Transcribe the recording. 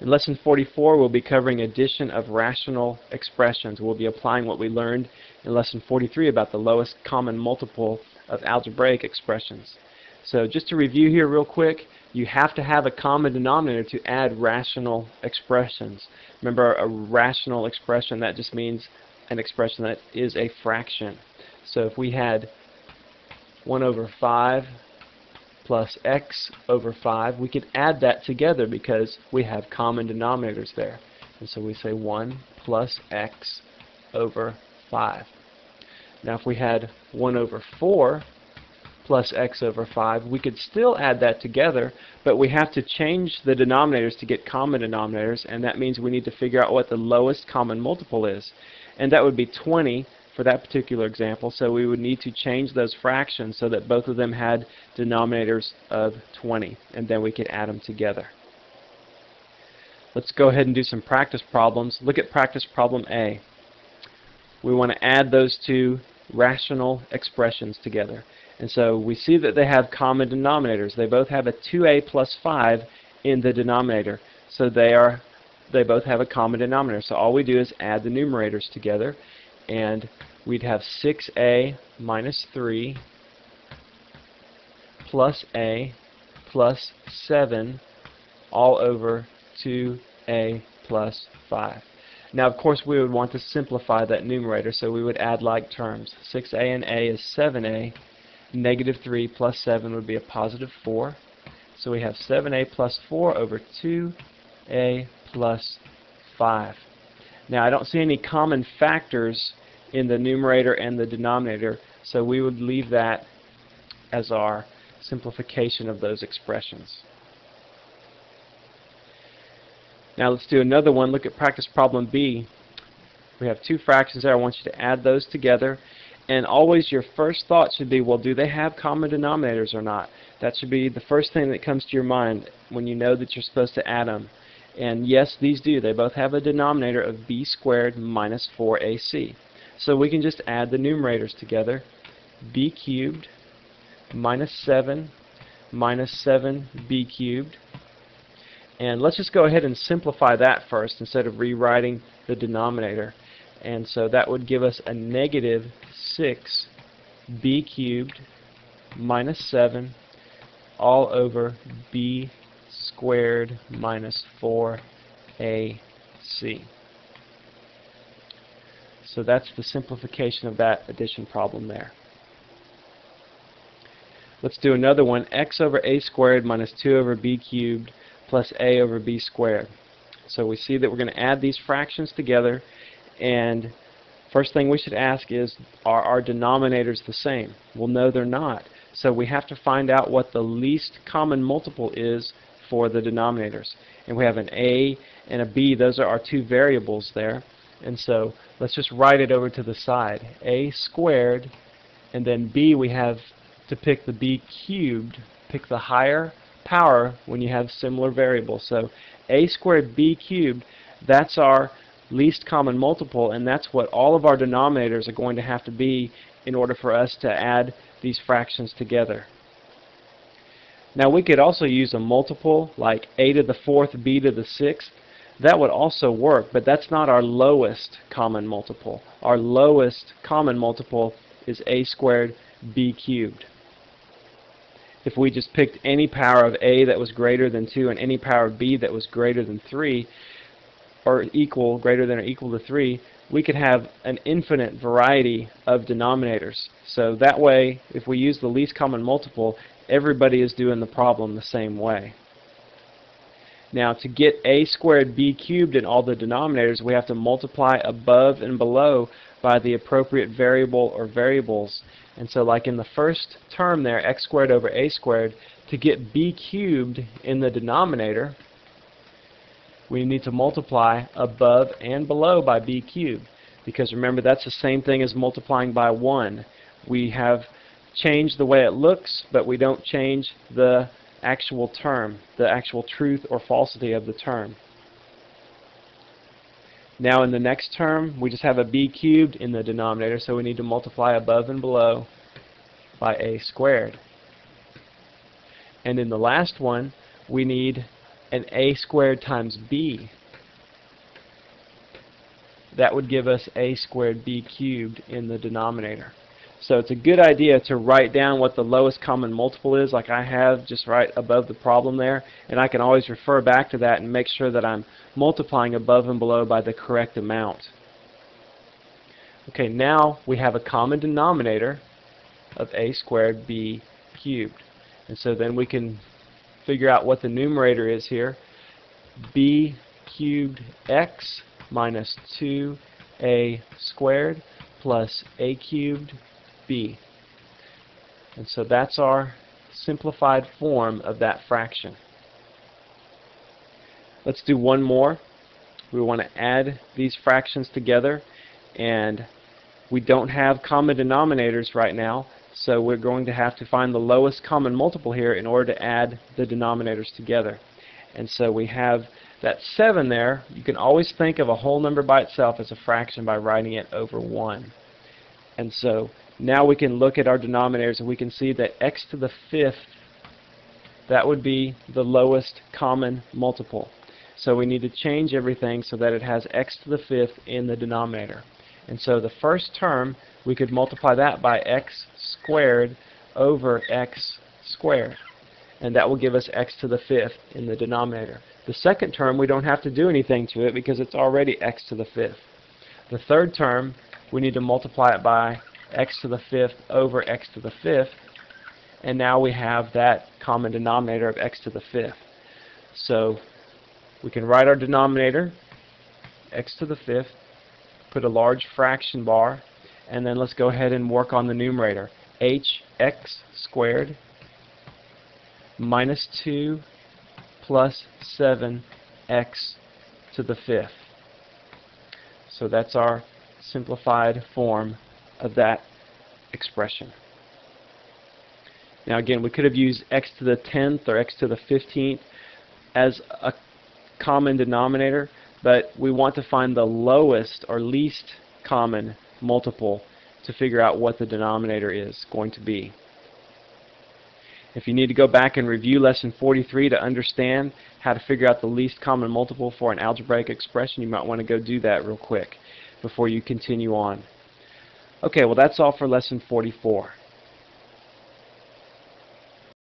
In Lesson 44, we'll be covering addition of rational expressions. We'll be applying what we learned in Lesson 43 about the lowest common multiple of algebraic expressions. So just to review here real quick, you have to have a common denominator to add rational expressions. Remember, a rational expression, that just means an expression that is a fraction. So if we had 1 over 5 plus x over 5, we could add that together because we have common denominators there. And so we say 1 plus x over 5. Now if we had 1 over 4 plus x over 5, we could still add that together, but we have to change the denominators to get common denominators, and that means we need to figure out what the lowest common multiple is. And that would be 20 for that particular example, so we would need to change those fractions so that both of them had denominators of 20, and then we could add them together. Let's go ahead and do some practice problems. Look at practice problem A. We want to add those two rational expressions together. And so we see that they have common denominators. They both have a 2a plus 5 in the denominator. So they both have a common denominator. So all we do is add the numerators together, and we'd have 6a minus 3 plus a plus 7 all over 2a plus 5. Now, of course, we would want to simplify that numerator, so we would add like terms. 6a and a is 7a. Negative 3 plus 7 would be a positive 4. So we have 7a plus 4 over 2a plus 5. Now, I don't see any common factors in the numerator and the denominator, so we would leave that as our simplification of those expressions. Now let's do another one. Look at practice problem B. We have two fractions there. I want you to add those together. And always your first thought should be, well, do they have common denominators or not? That should be the first thing that comes to your mind when you know that you're supposed to add them. And yes, these do. They both have a denominator of b squared minus 4ac. So we can just add the numerators together. B cubed minus 7 minus 7b cubed. And let's just go ahead and simplify that first instead of rewriting the denominator. And so that would give us a negative 6b cubed minus 7 all over b squared minus 4ac. So that's the simplification of that addition problem there. Let's do another one. X over a squared minus 2 over b cubed plus a over b squared. So we see that we're going to add these fractions together, and first thing we should ask is, are our denominators the same? Well, no, they're not. So we have to find out what the least common multiple is for the denominators. And we have an a and a b. Those are our two variables there. And so let's just write it over to the side. A squared, and then b, we have to pick the b cubed. Pick the higher power when you have similar variables. So a squared b cubed, that's our least common multiple, and that's what all of our denominators are going to have to be in order for us to add these fractions together. Now we could also use a multiple like a to the 4th, b to the 6th. That would also work, but that's not our lowest common multiple. Our lowest common multiple is a squared b cubed. If we just picked any power of a that was greater than 2 and any power of b that was greater than 3, or equal, greater than or equal to 3, we could have an infinite variety of denominators. So that way, if we use the least common multiple, everybody is doing the problem the same way. Now, to get a squared b cubed in all the denominators, we have to multiply above and below by the appropriate variable or variables. And so like in the first term there, x squared over a squared, to get b cubed in the denominator, we need to multiply above and below by b cubed. Because remember, that's the same thing as multiplying by 1. We have changed the way it looks, but we don't change the actual term, the actual truth or falsity of the term. Now in the next term, we just have a b cubed in the denominator, so we need to multiply above and below by a squared. And in the last one, we need and a squared times b, that would give us a squared b cubed in the denominator. So it's a good idea to write down what the lowest common multiple is, like I have just right above the problem there, and I can always refer back to that and make sure that I'm multiplying above and below by the correct amount. Okay, now we have a common denominator of a squared b cubed. And so then we can figure out what the numerator is here. B cubed x minus 2a squared plus a cubed b. And so that's our simplified form of that fraction. Let's do one more. We want to add these fractions together, and we don't have common denominators right now, so we're going to have to find the lowest common multiple here in order to add the denominators together. And so we have that 7 there. You can always think of a whole number by itself as a fraction by writing it over 1. And so now we can look at our denominators and we can see that x to the 5th, that would be the lowest common multiple. So we need to change everything so that it has x to the 5th in the denominator. And so the first term, we could multiply that by x squared over x squared. And that will give us x to the 5th in the denominator. The second term, we don't have to do anything to it because it's already x to the 5th. The third term, we need to multiply it by x to the 5th over x to the 5th. And now we have that common denominator of x to the 5th. So we can write our denominator, x to the 5th, put a large fraction bar, and then let's go ahead and work on the numerator. hx squared minus 2 plus 7x to the 5th. So that's our simplified form of that expression. Now again, we could have used x to the 10th or x to the 15th as a common denominator, but we want to find the lowest or least common multiple to figure out what the denominator is going to be. If you need to go back and review lesson 43 to understand how to figure out the least common multiple for an algebraic expression, you might want to go do that real quick before you continue on. Okay, well that's all for lesson 44.